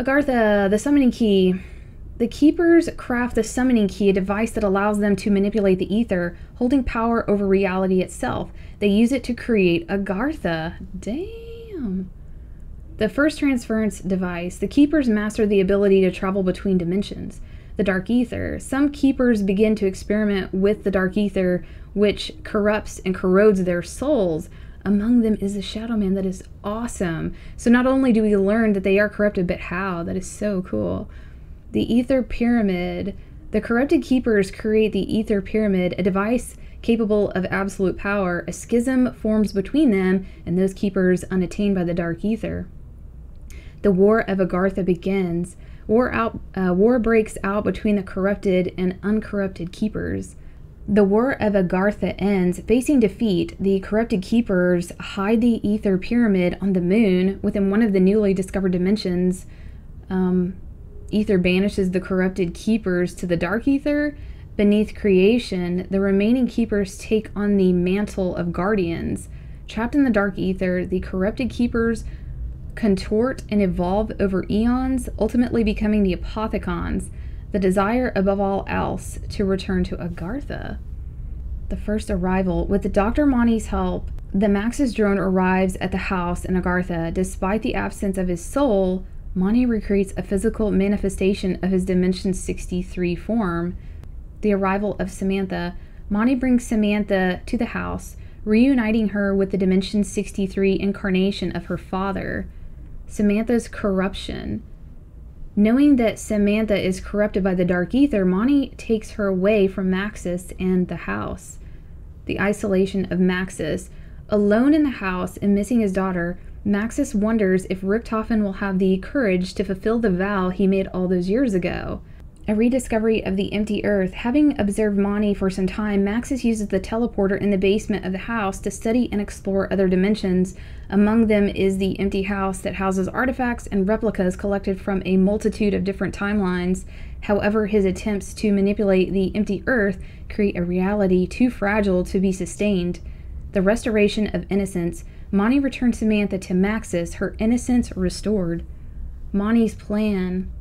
Agartha, the summoning key. The keepers craft the summoning key, a device that allows them to manipulate the ether, holding power over reality itself. They use it to create Agartha. Damn. The first transference device. The keepers master the ability to travel between dimensions. The dark ether. Some keepers begin to experiment with the dark ether, which corrupts and corrodes their souls. Among them is the Shadow Man. That is awesome. So not only do we learn that they are corrupted, but how? That is so cool. The Ether Pyramid. The corrupted keepers create the Ether Pyramid, a device capable of absolute power. A schism forms between them and those keepers unattained by the dark ether. The War of Agartha begins. War breaks out between the corrupted and uncorrupted keepers. The War of Agartha ends. Facing defeat, the corrupted keepers hide the Ether Pyramid on the moon within one of the newly discovered dimensions. Ether banishes the corrupted keepers to the dark ether. Beneath creation, the remaining keepers take on the mantle of guardians. Trapped in the dark ether, the corrupted keepers contort and evolve over eons, ultimately becoming the Apothecons, the desire above all else to return to Agartha. The first arrival. With Dr. Mani's help, the Maxis drone arrives at the house in Agartha. Despite the absence of his soul, Mani recreates a physical manifestation of his Dimension 63 form. The arrival of Samantha. Mani brings Samantha to the house, reuniting her with the Dimension 63 incarnation of her father. Samantha's corruption. Knowing that Samantha is corrupted by the dark ether, Mani takes her away from Maxis and the house. The isolation of Maxis. Alone in the house and missing his daughter, Maxis wonders if Richthofen will have the courage to fulfill the vow he made all those years ago. A rediscovery of the empty earth. Having observed Mani for some time, Maxis uses the teleporter in the basement of the house to study and explore other dimensions. Among them is the empty house that houses artifacts and replicas collected from a multitude of different timelines. However, his attempts to manipulate the empty earth create a reality too fragile to be sustained. The restoration of innocence. Mani returns Samantha to Maxis, her innocence restored. Mani's plan.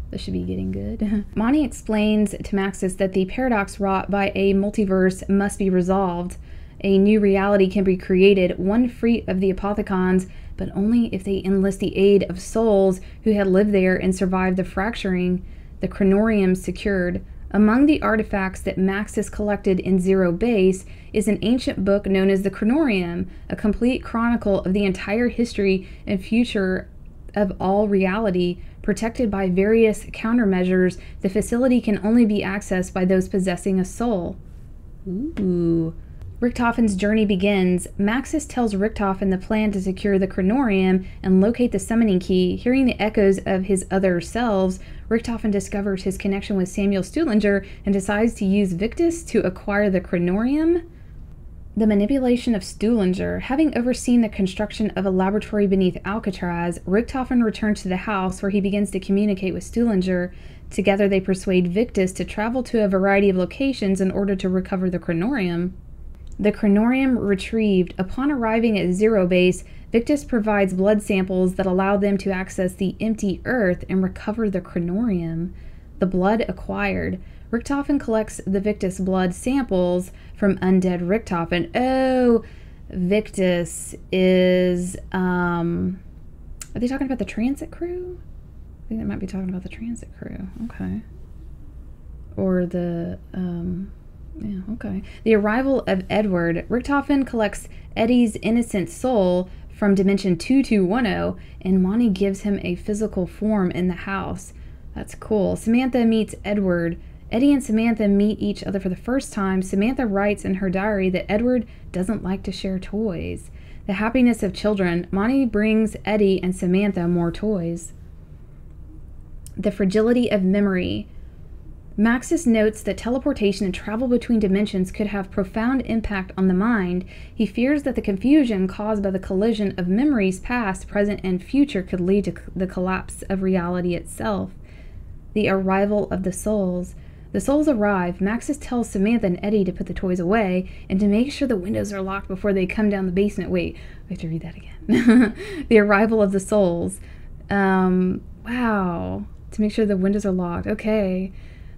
This should be getting good. Mani explains to Maxis that the paradox wrought by a multiverse must be resolved. A new reality can be created, one free of the Apothecons, but only if they enlist the aid of souls who had lived there and survived the fracturing. The Chronorium secured. Among the artifacts that Maxis collected in Zero Base is an ancient book known as the Chronorium, a complete chronicle of the entire history and future of all reality. Protected by various countermeasures, the facility can only be accessed by those possessing a soul. Ooh. Richthofen's journey begins. Maxis tells Richthofen the plan to secure the Chronorium and locate the summoning key. Hearing the echoes of his other selves, Richthofen discovers his connection with Samuel Stuhlinger and decides to use Victus to acquire the Chronorium. The manipulation of Stuhlinger. Having overseen the construction of a laboratory beneath Alcatraz, Richthofen returns to the house where he begins to communicate with Stuhlinger. Together they persuade Victus to travel to a variety of locations in order to recover the Chronorium. The Chronorium retrieved. Upon arriving at Zero Base, Victus provides blood samples that allow them to access the empty earth and recover the Chronorium. The blood acquired. Richthofen collects the Victus blood samples from undead Richthofen. Oh, Victus is, are they talking about the transit crew? I think they might be talking about the transit crew. Okay. Or the, yeah, okay. The arrival of Edward. Richthofen collects Eddie's innocent soul from Dimension 2210, and Mani gives him a physical form in the house. That's cool. Samantha meets Edward. Eddie and Samantha meet each other for the first time. Samantha writes in her diary that Edward doesn't like to share toys. The happiness of children. Mani brings Eddie and Samantha more toys. The fragility of memory. Maxis notes that teleportation and travel between dimensions could have profound impact on the mind. He fears that the confusion caused by the collision of memories past, present, and future could lead to the collapse of reality itself. The arrival of the souls. The souls arrive. Maxis tells Samantha and Eddie to put the toys away and to make sure the windows are locked before they come down the basement. Wait, we have to read that again. The arrival of the souls. Wait, Wow. To make sure the windows are locked. Okay.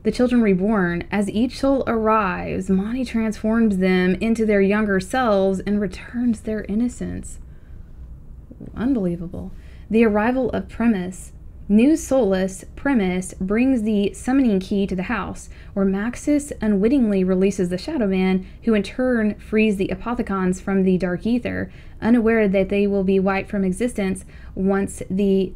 The children reborn. As each soul arrives, Mani transforms them into their younger selves and returns their innocence. Unbelievable. The arrival of Primus. New soulless Primus brings the summoning key to the house, where Maxis unwittingly releases the Shadow Man, who in turn frees the Apothecons from the dark ether, unaware that they will be wiped from existence once they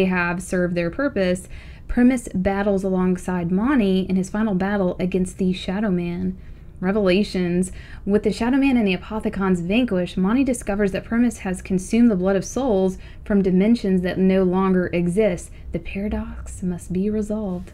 have served their purpose. Primus battles alongside Mani in his final battle against the Shadow Man. Revelations. With the Shadow Man and the Apothecons vanquished, Mani discovers that Primus has consumed the blood of souls from dimensions that no longer exist. The paradox must be resolved.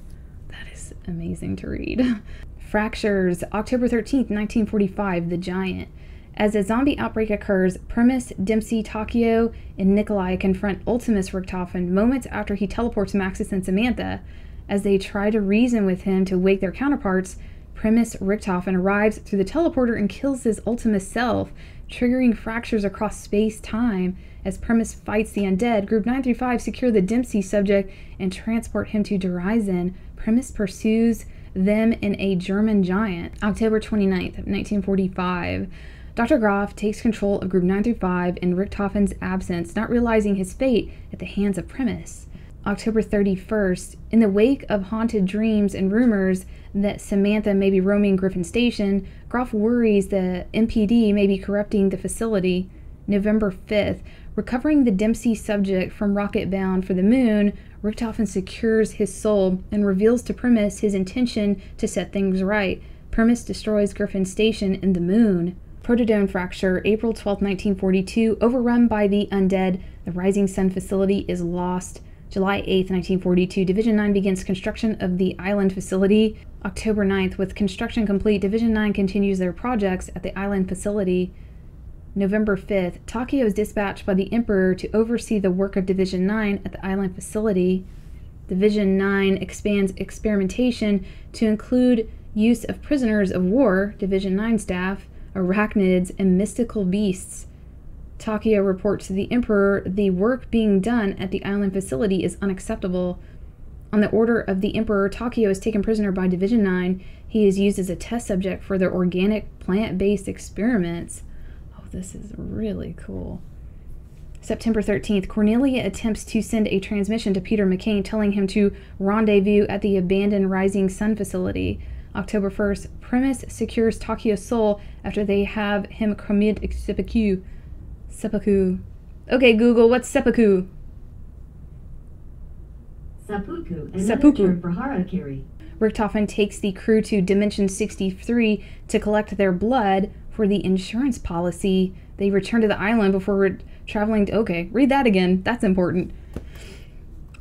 That is amazing to read. Fractures. October 13th, 1945, The Giant. As a zombie outbreak occurs, Primus, Dempsey, Takio, and Nikolai confront Ultimus Richthofen moments after he teleports Maxis and Samantha. As they try to reason with him to wake their counterparts, Primus Richthofen arrives through the teleporter and kills his Ultimus self, triggering fractures across space-time. As Primus fights the undead, Group 935 secure the Dempsey subject and transport him to Derizen. Primus pursues them in a German Giant. October 29th, 1945. Dr. Groff takes control of Group 935 in Richthofen's absence, not realizing his fate at the hands of Primus. October 31st. In the wake of haunted dreams and rumors that Samantha may be roaming Griffin Station, Groff worries the MPD may be corrupting the facility. November 5th. Recovering the Dempsey subject from rocket bound for the moon, Richthofen secures his soul and reveals to Primus his intention to set things right. Primus destroys Griffin Station and the moon. Protodome fracture. April 12, 1942. Overrun by the undead, the Rising Sun facility is lost. July 8, 1942. Division 9 begins construction of the island facility. October 9th. With construction complete, Division 9 continues their projects at the island facility. November 5th. Takio is dispatched by the Emperor to oversee the work of Division 9 at the island facility. Division 9 expands experimentation to include use of prisoners of war, Division 9 staff, arachnids, and mystical beasts. Takio reports to the Emperor the work being done at the island facility is unacceptable. On the order of the Emperor, Takio is taken prisoner by Division 9. He is used as a test subject for their organic plant-based experiments. Oh, this is really cool. September 13th, Cornelia attempts to send a transmission to Peter McCain telling him to rendezvous at the abandoned Rising Sun facility. October 1st, Primus secures Takio's soul after they have him commit seppuku. Seppuku. Okay, Google, what's seppuku? Seppuku, another term for harakiri. Richthofen takes the crew to Dimension 63 to collect their blood for the insurance policy. They return to the island before traveling to... Okay, read that again. That's important.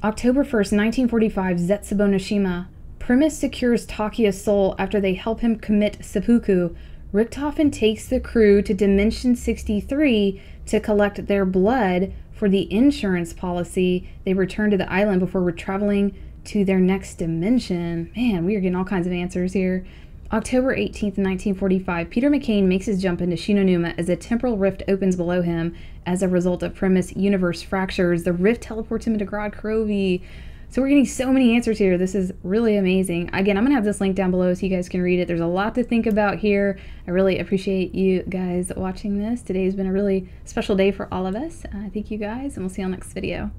October 1st, 1945, Zetsubo Noshima. Primus secures Takio's soul after they help him commit seppuku. Richthofen takes the crew to Dimension 63 to collect their blood for the insurance policy. They return to the island before traveling to their next dimension. Man, we are getting all kinds of answers here. October 18th, 1945, Peter McCain makes his jump into Shinonuma as a temporal rift opens below him. As a result of Primus universe fractures, the rift teleports him into Grod Krovi. So we're getting so many answers here. This is really amazing. Again, I'm going to have this link down below so you guys can read it. There's a lot to think about here. I really appreciate you guys watching this. Today's been a really special day for all of us. Thank you guys, and we'll see you on the next video.